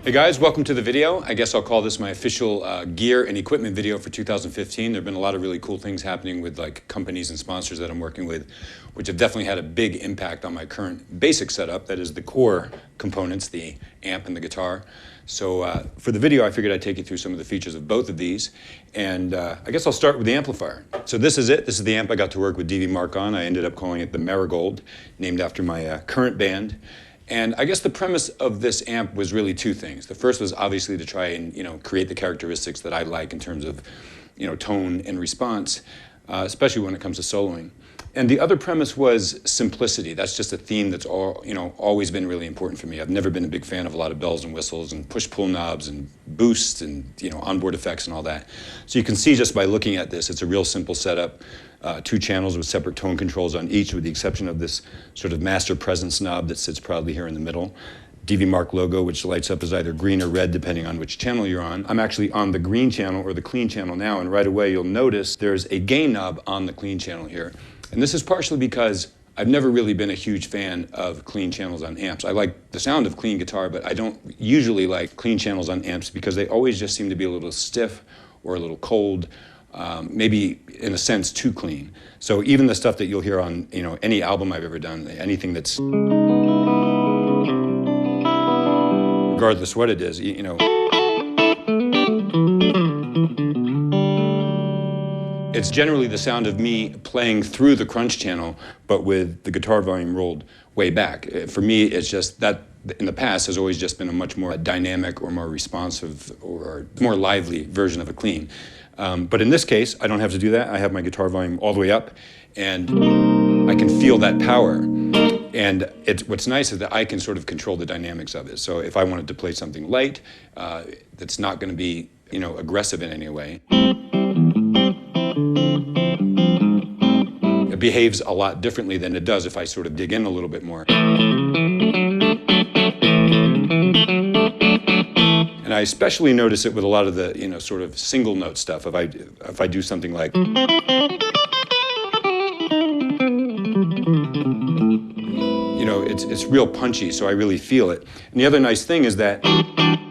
Hey guys, welcome to the video. I guess I'll call this my official gear and equipment video for 2015. There have been a lot of really cool things happening with like companies and sponsors that I'm working with, which have definitely had a big impact on my current basic setup, that is the core components, the amp and the guitar. So for the video, I figured I'd take you through some of the features of both of these. And I guess I'll start with the amplifier. So this is it. This is the amp I got to work with DV Mark on. I ended up calling it the Maragold, named after my current band. And I guess the premise of this amp was really two things. The first was obviously to try and create the characteristics that I like in terms of tone and response, especially when it comes to soloing. And the other premise was simplicity. That's just a theme that's always been really important for me. I've never been a big fan of a lot of bells and whistles and push-pull knobs and boosts and onboard effects and all that. So you can see just by looking at this, it's a real simple setup. Two channels with separate tone controls on each, with the exception of this sort of master presence knob that sits proudly here in the middle. DV Mark logo, which lights up as either green or red depending on which channel you're on. I'm actually on the green channel or the clean channel now, and right away you'll notice there's a gain knob on the clean channel here. And this is partially because I've never really been a huge fan of clean channels on amps. I like the sound of clean guitar, but I don't usually like clean channels on amps because they always just seem to be a little stiff or a little cold. Maybe in a sense too clean. So even the stuff that you'll hear on any album I've ever done, anything that's, regardless what it is, it's generally the sound of me playing through the crunch channel, but with the guitar volume rolled way back. For me, it's just that in the past has always just been a much more dynamic or more responsive or more lively version of a clean. But in this case, I don't have to do that. I have my guitar volume all the way up, and I can feel that power. And what's nice is that I can sort of control the dynamics of it. So if I wanted to play something light, that's not going to be, aggressive in any way, it behaves a lot differently than it does if I sort of dig in a little bit more. And I especially notice it with a lot of the, sort of single note stuff. If I do something like, it's real punchy, so I really feel it. And the other nice thing is that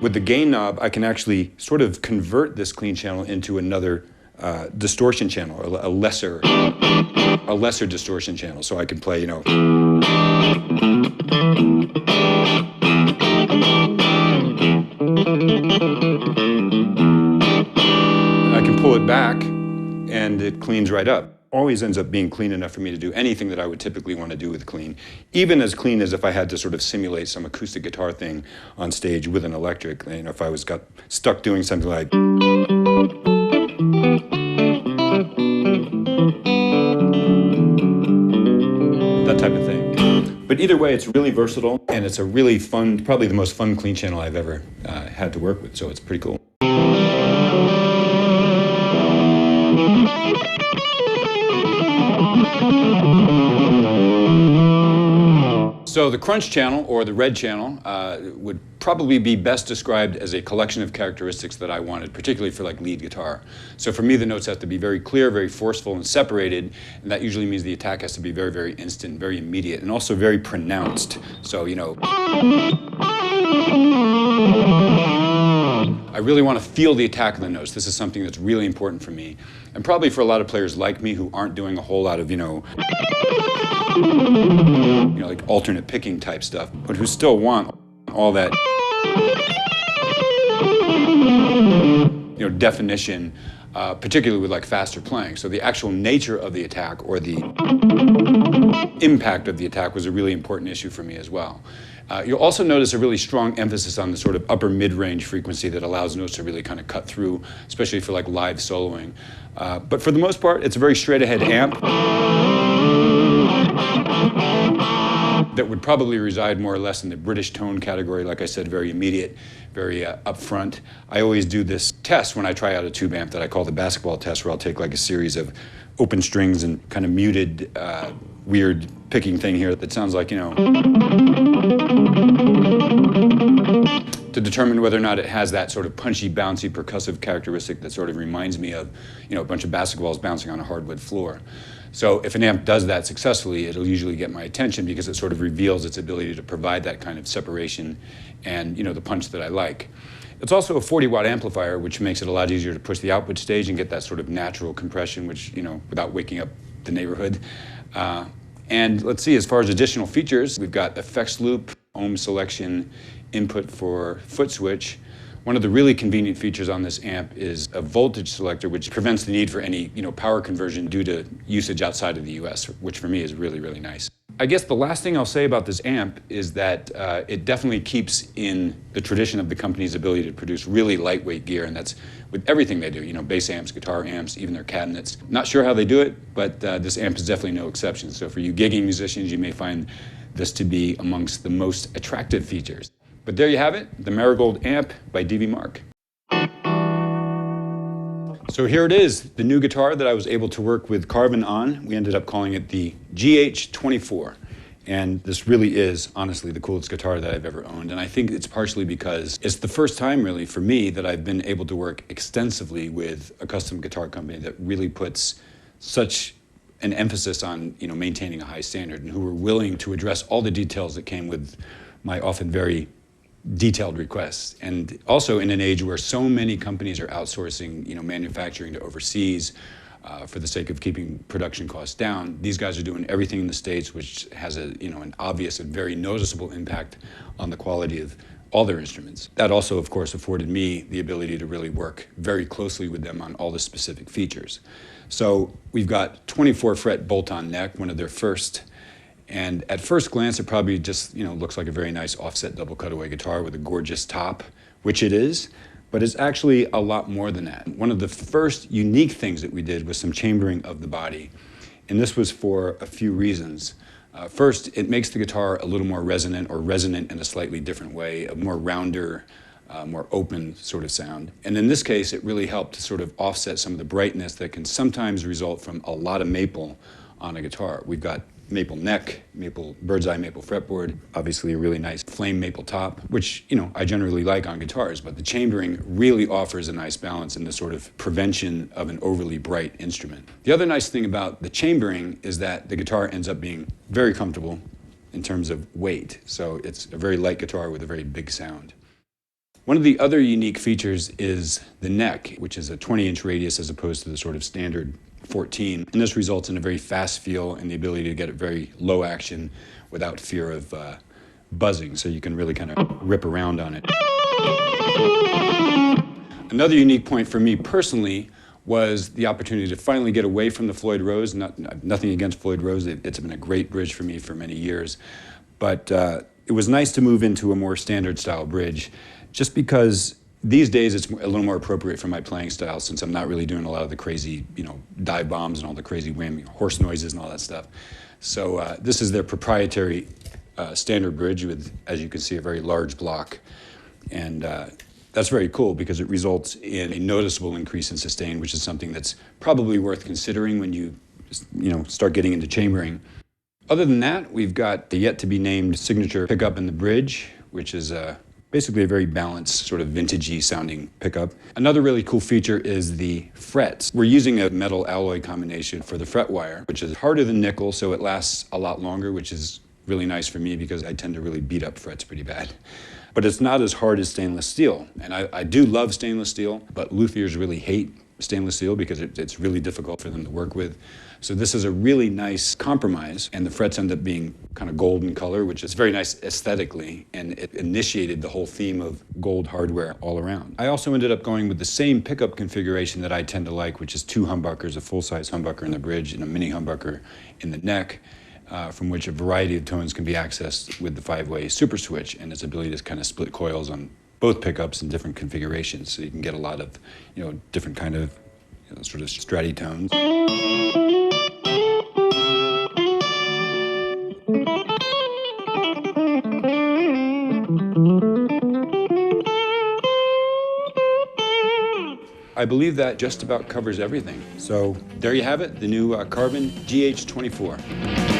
with the gain knob, I can actually sort of convert this clean channel into another distortion channel, or a lesser distortion channel. So I can play, I can pull it back and it cleans right up. Always ends up being clean enough for me to do anything that I would typically want to do with clean. Even as clean as if I had to sort of simulate some acoustic guitar thing on stage with an electric. If I got stuck doing something like, that type of thing. But either way, it's really versatile, and it's a really fun, probably the most fun clean channel I've ever had to work with, so it's pretty cool. So the crunch channel, or the red channel, would probably be best described as a collection of characteristics that I wanted, particularly for like lead guitar. So for me, the notes have to be very clear, very forceful, and separated, and that usually means the attack has to be very, very instant, very immediate, and also very pronounced. So, I really want to feel the attack of the notes. This is something that's really important for me, and probably for a lot of players like me who aren't doing a whole lot of, like alternate picking type stuff, but who still want all that, definition, particularly with like faster playing. So the actual nature of the attack or the impact of the attack was a really important issue for me as well. You'll also notice a really strong emphasis on the sort of upper mid-range frequency that allows notes to really kind of cut through, especially for like live soloing. But for the most part, it's a very straight-ahead amp that would probably reside more or less in the British tone category. Like I said, very immediate, very upfront. I always do this test when I try out a tube amp that I call the basketball test, where I'll take like a series of open strings and kind of muted, weird picking thing here that sounds like, to determine whether or not it has that sort of punchy, bouncy, percussive characteristic that sort of reminds me of, a bunch of basketballs bouncing on a hardwood floor. So if an amp does that successfully, it'll usually get my attention because it sort of reveals its ability to provide that kind of separation and the punch that I like. It's also a 40-watt amplifier, which makes it a lot easier to push the output stage and get that sort of natural compression, which, without waking up the neighborhood. And let's see, as far as additional features, we've got effects loop, ohm selection, input for foot switch. One of the really convenient features on this amp is a voltage selector, which prevents the need for any power conversion due to usage outside of the US, which for me is really, really nice. I guess the last thing I'll say about this amp is that it definitely keeps in the tradition of the company's ability to produce really lightweight gear, and that's with everything they do, bass amps, guitar amps, even their cabinets. Not sure how they do it, but this amp is definitely no exception. So for you gigging musicians, you may find this to be amongst the most attractive features. But there you have it, the Maragold amp by DV Mark. So here it is, the new guitar that I was able to work with Carbon on. We ended up calling it the GH24. And this really is, honestly, the coolest guitar that I've ever owned. And I think it's partially because it's the first time, really, for me, that I've been able to work extensively with a custom guitar company that really puts such an emphasis on maintaining a high standard, and who were willing to address all the details that came with my often very detailed requests. And also in an age where so many companies are outsourcing manufacturing to overseas for the sake of keeping production costs down, these guys are doing everything in the States, which has an obvious and very noticeable impact on the quality of all their instruments. That also, of course, afforded me the ability to really work very closely with them on all the specific features. So we've got 24 fret bolt-on neck, one of their first. And at first glance, it probably just looks like a very nice offset double cutaway guitar with a gorgeous top, which it is, but it's actually a lot more than that. One of the first unique things that we did was some chambering of the body, and this was for a few reasons. First, it makes the guitar a little more resonant, or resonant in a slightly different way, a more rounder, more open sort of sound. And in this case, it really helped to sort of offset some of the brightness that can sometimes result from a lot of maple on a guitar. We've got maple neck, bird's eye maple fretboard, obviously a really nice flame maple top, which I generally like on guitars, but the chambering really offers a nice balance in the sort of prevention of an overly bright instrument. The other nice thing about the chambering is that the guitar ends up being very comfortable in terms of weight. So it's a very light guitar with a very big sound. One of the other unique features is the neck, which is a 20-inch radius as opposed to the sort of standard 14. And this results in a very fast feel and the ability to get it very low action without fear of buzzing, so you can really kind of rip around on it. Another unique point for me personally was the opportunity to finally get away from the Floyd Rose. Nothing against Floyd Rose, it's been a great bridge for me for many years. But it was nice to move into a more standard style bridge, just because these days it's a little more appropriate for my playing style, since I'm not really doing a lot of the crazy, dive bombs and all the crazy whammy horse noises and all that stuff. So this is their proprietary standard bridge with, as you can see, a very large block. And that's very cool because it results in a noticeable increase in sustain, which is something that's probably worth considering when you start getting into chambering. Other than that, we've got the yet-to-be-named signature pickup in the bridge, which is basically a very balanced, sort of vintagey sounding pickup. Another really cool feature is the frets. We're using a metal alloy combination for the fret wire, which is harder than nickel, so it lasts a lot longer, which is really nice for me because I tend to really beat up frets pretty bad. But it's not as hard as stainless steel. And I do love stainless steel, but luthiers really hate stainless steel because it's really difficult for them to work with. So this is a really nice compromise, and the frets end up being kind of gold in color, which is very nice aesthetically, and it initiated the whole theme of gold hardware all around. I also ended up going with the same pickup configuration that I tend to like, which is 2 humbuckers, a full-size humbucker in the bridge and a mini humbucker in the neck, from which a variety of tones can be accessed with the 5-way super switch and its ability to kind of split coils on both pickups in different configurations, so you can get a lot of different kind of sort of stratty tones. I believe that just about covers everything. So there you have it, the new Carbon GH24.